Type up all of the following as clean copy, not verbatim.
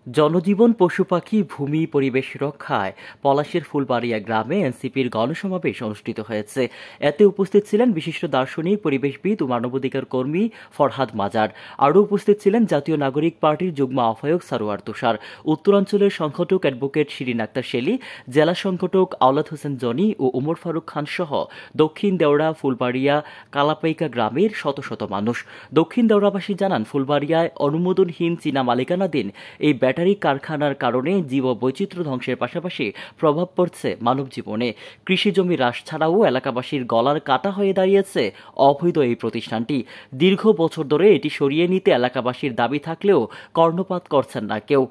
জনজীবন, পশুপাখি, ভূমি, পরিবেশ রক্ষায় পলাশের ফুলবাড়িয়া গ্রামে এনসিপির গণসমাবেশ অনুষ্ঠিত হয়েছে। এতে উপস্থিত ছিলেন বিশিষ্ট দার্শনিক, পরিবেশবিদ ও মানবাধিকার কর্মী ফরহাদ মাজার। আরও উপস্থিত ছিলেন জাতীয় নাগরিক পার্টির যুগ্ম আহ্বায়ক সারোয়ার তুষার, উত্তরাঞ্চলের সংগঠক অ্যাডভোকেট শিরিন আক্তার শেলী, জেলা সংগঠক আওলাদ হোসেন জনি ও উমর ফারুক খান সহ দক্ষিণ দেওড়া, ফুলবাড়িয়া, কালাপাইকা গ্রামের শত শত মানুষ। দক্ষিণ দেওড়াবাসী জানান, ফুলবাড়িয়ায় অনুমোদনহীন চীনা মালিকানাধীন এই ব্যাটারি কারখানার কারণে জীববৈচিত্র্য ধ্বংসের পাশাপাশি প্রভাব পড়ছে মানব জীবনে। কৃষিজমি হ্রাস ছাড়াও এলাকাবাসীর গলার কাটা হয়ে দাঁড়িয়েছে অবৈধ এই প্রতিষ্ঠানটি। দীর্ঘ বছর ধরে এটি সরিয়ে নিতে এলাকাবাসীর দাবি থাকলেও কর্ণপাত করছেন না কেউ।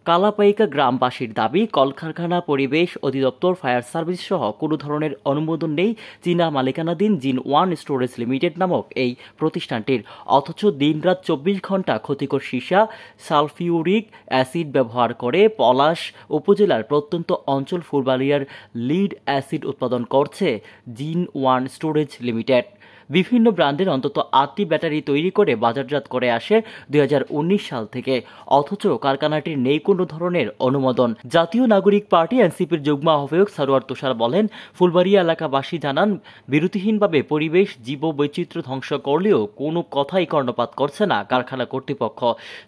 কালাপাইকা গ্রামবাসীর দাবি, কলকারখানা, পরিবেশ অধিদপ্তর, ফায়ার সার্ভিস সহ কোনো ধরনের অনুমোদন নেই চীনা মালিকানাধীন জিন ওয়ান স্টোরেজ লিমিটেড নামক এই প্রতিষ্ঠানটির। অথচ দিনরাত 24 ঘন্টা ক্ষতিকর সীসা, সালফিউরিক অ্যাসিড ব্যবহার করে পলাশ উপজেলার প্রত্যন্ত অঞ্চল ফুলবাড়িয়ার লিড অ্যাসিড উৎপাদন করছে জিন ওয়ান স্টোরেজ লিমিটেড। বিভিন্ন ব্র্যান্ডের অন্তত 8টি ব্যাটারি তৈরি করে বাজারজাত করে আসে 2019 সাল থেকে। অথচ কারখানাটির নেই কোনো ধরনের অনুমোদন। জাতীয় নাগরিক পার্টি এনসিপির যুগ্ম আহ্বায়ক সারোয়ার তুষার বলেন, ফুলবাড়িয়া এলাকাবাসী জানান, বিরতিহীনভাবে পরিবেশ জীববৈচিত্র্য ধ্বংস করলেও কোনো কথাই কর্ণপাত করছে না কারখানা কর্তৃপক্ষ।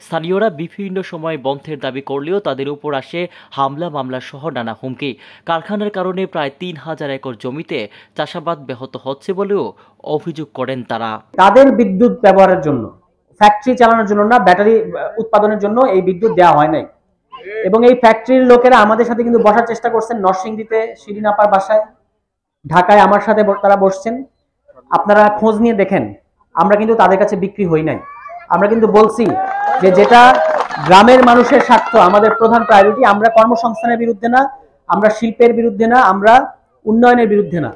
স্থানীয়রা বিভিন্ন সময় বন্ধের দাবি করলেও তাদের উপর আসে হামলা, মামলা সহ নানা হুমকি। কারখানার কারণে প্রায় 3000 একর জমিতে চাষাবাদ ব্যাহত হচ্ছে বলেও অভিযোগ করেন তারা। তাদের বিদ্যুৎ ব্যবহারের জন্য, ফ্যাক্টরি চালানোর জন্য না, ব্যাটারি উৎপাদনের জন্য এই বিদ্যুৎ দেওয়া হয় নাই। এবং এই ফ্যাক্টরির লোকেরা আমাদের সাথে কিন্তু বসার চেষ্টা করছেন, নরসিংদীতে শিরিন আপার বাসায়, ঢাকায় আমার সাথে তারা বসছেন। আপনারা খোঁজ নিয়ে দেখেন, আমরা কিন্তু তাদের কাছে বিক্রি হই নাই। আমরা কিন্তু বলছি যে যেটা গ্রামের মানুষের স্বার্থ আমাদের প্রধান প্রায়োরিটি। আমরা কর্মসংস্থানের বিরুদ্ধে না, আমরা শিল্পের বিরুদ্ধে না, আমরা উন্নয়নের বিরুদ্ধে না।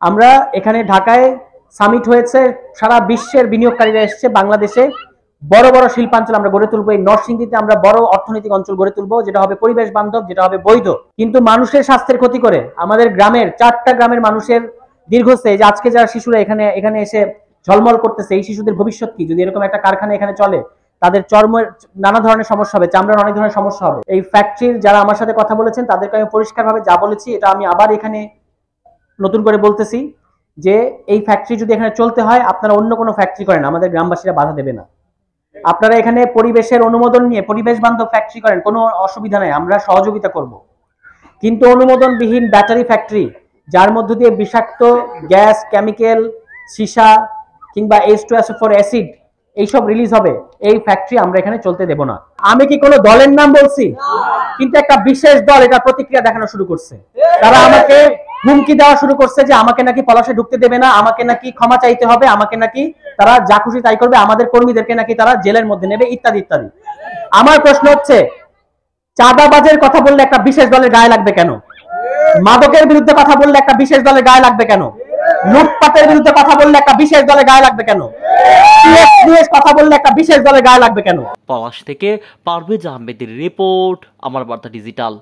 আমরা এখানে ঢাকায় সামিট হয়েছে, সারা বিশ্বের বিনিয়োগকারীরা এসেছে। বাংলাদেশে বড় বড় শিল্পাঞ্চল আমরা গড়ে তুলবো। এই নরসিংদীতে আমরা বড় অর্থনৈতিক অঞ্চল গড়ে তুলবো, যেটা হবে পরিবেশ বান্ধব, যেটা হবে বৈধ। কিন্তু মানুষের স্বাস্থ্যের ক্ষতি করে আমাদের গ্রামের 4টা গ্রামের মানুষের দীর্ঘস্থায়ী, যে আজকে যারা শিশুরা এখানে এসে ঝলমল করতেছে, এই শিশুদের ভবিষ্যৎ কি যদি এরকম একটা কারখানা এখানে চলে? তাদের চর্মের নানা ধরনের সমস্যা হবে, চামড়ার অনেক ধরনের সমস্যা হবে। এই ফ্যাক্টরির যারা আমার সাথে কথা বলেছেন তাদেরকে আমি পরিষ্কারভাবে যা বলেছি, এটা আমি আবার এখানে নতুন করে বলতেছি যে এই ফ্যাক্টরি যদি এখানে চলতে হয়, আপনারা অন্য কোনো ফ্যাক্টরি করেন, আমাদের গ্রামবাসীরা বাধা দেবে না। আপনারা এখানে পরিবেশের অনুমোদন নিয়ে পরিবেশ বান্ধব ফ্যাক্টরি করেন, কোনো অসুবিধা নাই, আমরা সহযোগিতা করব। কিন্তু অনুমোদনবিহীন ব্যাটারি ফ্যাক্টরি, যার মধ্য দিয়ে বিষাক্ত গ্যাস, কেমিক্যাল, সীসা কিংবা H2SO4 অ্যাসিড এইসব রিলিজ হবে, এই ফ্যাক্টরি আমরা এখানে চলতে দেব না। আমি কি কোনো দলের নাম বলছি? কিন্তু একটা বিশেষ দল এটা প্রতিক্রিয়া দেখানো শুরু করছে। তারা আমাকে হুমকি দেওয়া শুরু করছে যে আমাকে নাকি পলাশে ঢুকতে দেবে না, আমাকে নাকি ক্ষমা চাইতে হবে, আমাকে নাকি তারা যা খুশি তাই করবে, আমাদের কর্মীদেরকে নাকি তারা জেলের মধ্যে নেবে, ইত্যাদি ইত্যাদি। আমার প্রশ্ন হচ্ছে, চাঁদাবাজের কথা বললে একটা বিশেষ দলের গায়ে লাগবে কেন? মাদকের বিরুদ্ধে কথা বললে একটা বিশেষ দলের গায়ে লাগবে কেন? লুটপাটের বিরুদ্ধে কথা বললে একটা বিশেষ দলের গায়ে লাগবে কেন? কথা বললে একটা বিশেষ দলের গায়ে লাগবে কেন? পলাশ থেকে পারভেজ আহমেদের রিপোর্ট, আমার বার্তা ডিজিটাল।